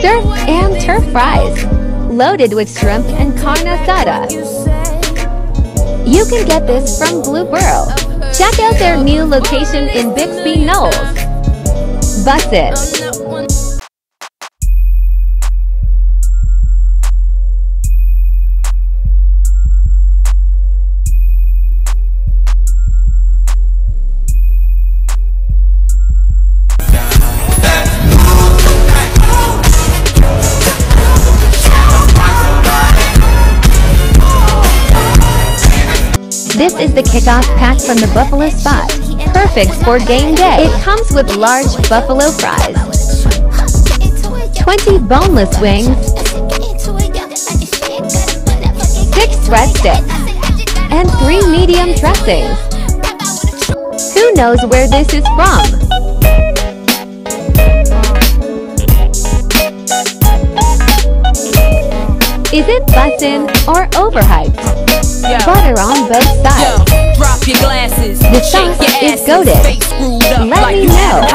surf and turf fries, loaded with shrimp and carne asada. You can get this from Blue Burl. Check out their new location in Bixby Knolls. Bust it! This is the kickoff pack from the Buffalo Spot. Perfect for game day. It comes with large buffalo fries, 20 boneless wings, 6 breadsticks, and 3 medium dressings. Who knows where this is from? Is it bussin' or overhyped? Butter on both sides. Drop your glasses. The sauce is goated. Let me know.